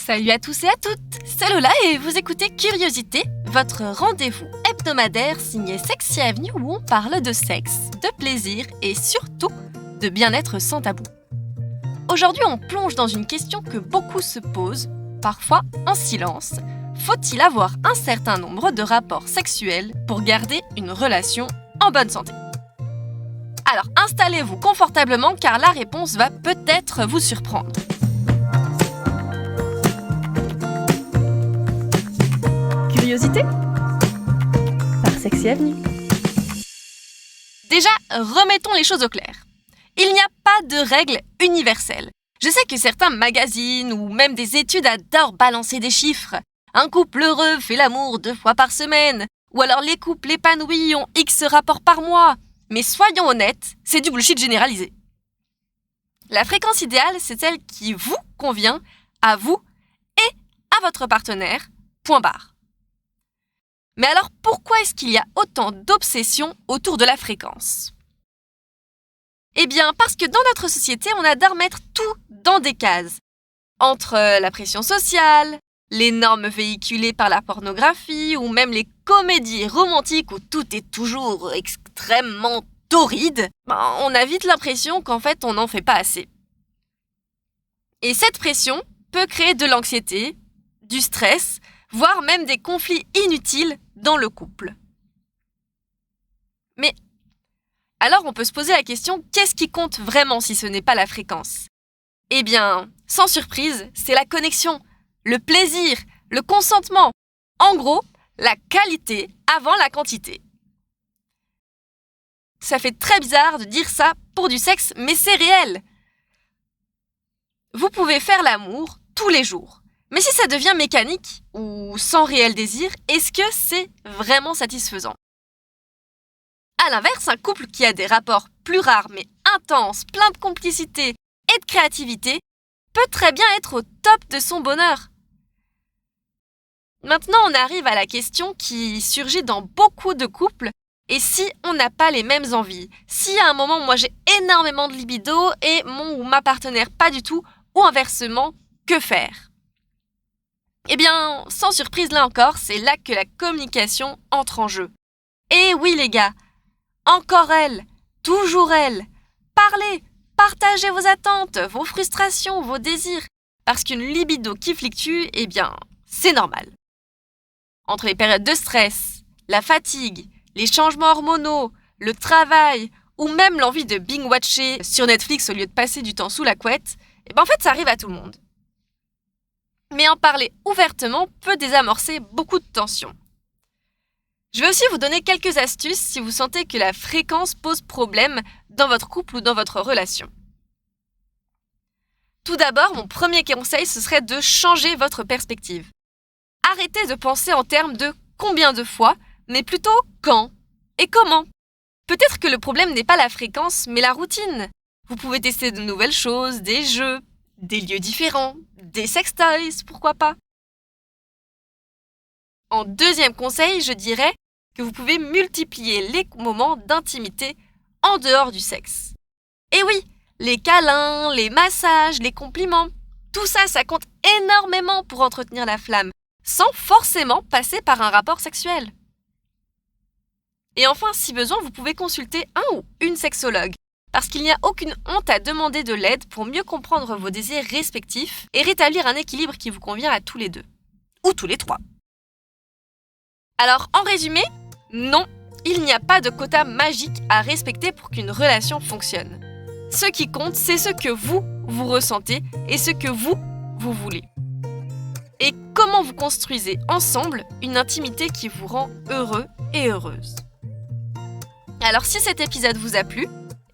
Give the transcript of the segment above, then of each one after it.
Salut à tous et à toutes, c'est Lola et vous écoutez Curiosité, votre rendez-vous hebdomadaire signé Sexy Avenue où on parle de sexe, de plaisir et surtout de bien-être sans tabou. Aujourd'hui, on plonge dans une question que beaucoup se posent, parfois en silence. Faut-il avoir un certain nombre de rapports sexuels pour garder une relation en bonne santé ? Alors installez-vous confortablement car la réponse va peut-être vous surprendre. Curiosité par Sexy Avenue. Déjà, remettons les choses au clair. Il n'y a pas de règle universelle. Je sais que certains magazines ou même des études adorent balancer des chiffres. Un couple heureux fait l'amour 2 fois par semaine. Ou alors les couples épanouis ont X rapports par mois. Mais soyons honnêtes, c'est du bullshit généralisé. La fréquence idéale, c'est celle qui vous convient, à vous et à votre partenaire, point barre. Mais alors pourquoi est-ce qu'il y a autant d'obsessions autour de la fréquence ? Eh bien parce que dans notre société, on adore mettre tout dans des cases. Entre la pression sociale, les normes véhiculées par la pornographie ou même les comédies romantiques où tout est toujours extrêmement torride, on a vite l'impression qu'en fait on n'en fait pas assez. Et cette pression peut créer de l'anxiété, du stress, voire même des conflits inutiles dans le couple. Mais alors on peut se poser la question, qu'est-ce qui compte vraiment si ce n'est pas la fréquence ? Eh bien, sans surprise, c'est la connexion, le plaisir, le consentement. En gros, la qualité avant la quantité. Ça fait très bizarre de dire ça pour du sexe, mais c'est réel. Vous pouvez faire l'amour tous les jours. Mais si ça devient mécanique ou sans réel désir, est-ce que c'est vraiment satisfaisant ? À l'inverse, un couple qui a des rapports plus rares mais intenses, plein de complicité et de créativité, peut très bien être au top de son bonheur. Maintenant, on arrive à la question qui surgit dans beaucoup de couples, et si on n'a pas les mêmes envies ? Si à un moment, moi j'ai énormément de libido et mon ou ma partenaire pas du tout, ou inversement, que faire ? Eh bien, sans surprise là encore, c'est là que la communication entre en jeu. Et oui les gars, encore elle, toujours elle. Parlez, partagez vos attentes, vos frustrations, vos désirs. Parce qu'une libido qui fluctue, eh bien, c'est normal. Entre les périodes de stress, la fatigue, les changements hormonaux, le travail, ou même l'envie de binge-watcher sur Netflix au lieu de passer du temps sous la couette, eh bien en fait ça arrive à tout le monde. Mais en parler ouvertement peut désamorcer beaucoup de tensions. Je vais aussi vous donner quelques astuces si vous sentez que la fréquence pose problème dans votre couple ou dans votre relation. Tout d'abord, mon premier conseil, ce serait de changer votre perspective. Arrêtez de penser en termes de combien de fois, mais plutôt quand et comment. Peut-être que le problème n'est pas la fréquence, mais la routine. Vous pouvez tester de nouvelles choses, des jeux, des lieux différents, des sextoys, pourquoi pas. En deuxième conseil, je dirais que vous pouvez multiplier les moments d'intimité en dehors du sexe. Et oui, les câlins, les massages, les compliments, tout ça, ça compte énormément pour entretenir la flamme, sans forcément passer par un rapport sexuel. Et enfin, si besoin, vous pouvez consulter un ou une sexologue, parce qu'il n'y a aucune honte à demander de l'aide pour mieux comprendre vos désirs respectifs et rétablir un équilibre qui vous convient à tous les deux, ou tous les trois. Alors, en résumé, non, il n'y a pas de quota magique à respecter pour qu'une relation fonctionne. Ce qui compte, c'est ce que vous ressentez et ce que vous voulez. Et comment vous construisez ensemble une intimité qui vous rend heureux et heureuse. Alors, si cet épisode vous a plu,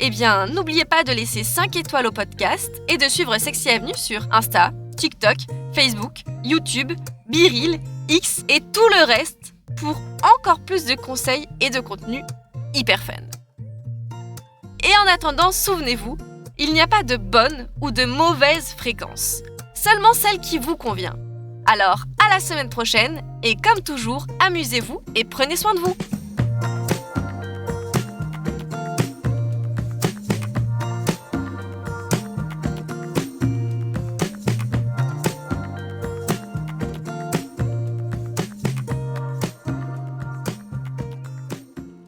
eh bien, n'oubliez pas de laisser 5 étoiles au podcast et de suivre Sexy Avenue sur Insta, TikTok, Facebook, YouTube, BeReal, X et tout le reste pour encore plus de conseils et de contenu hyper fun. Et en attendant, souvenez-vous, il n'y a pas de bonne ou de mauvaise fréquence, seulement celle qui vous convient. Alors, à la semaine prochaine et comme toujours, amusez-vous et prenez soin de vous.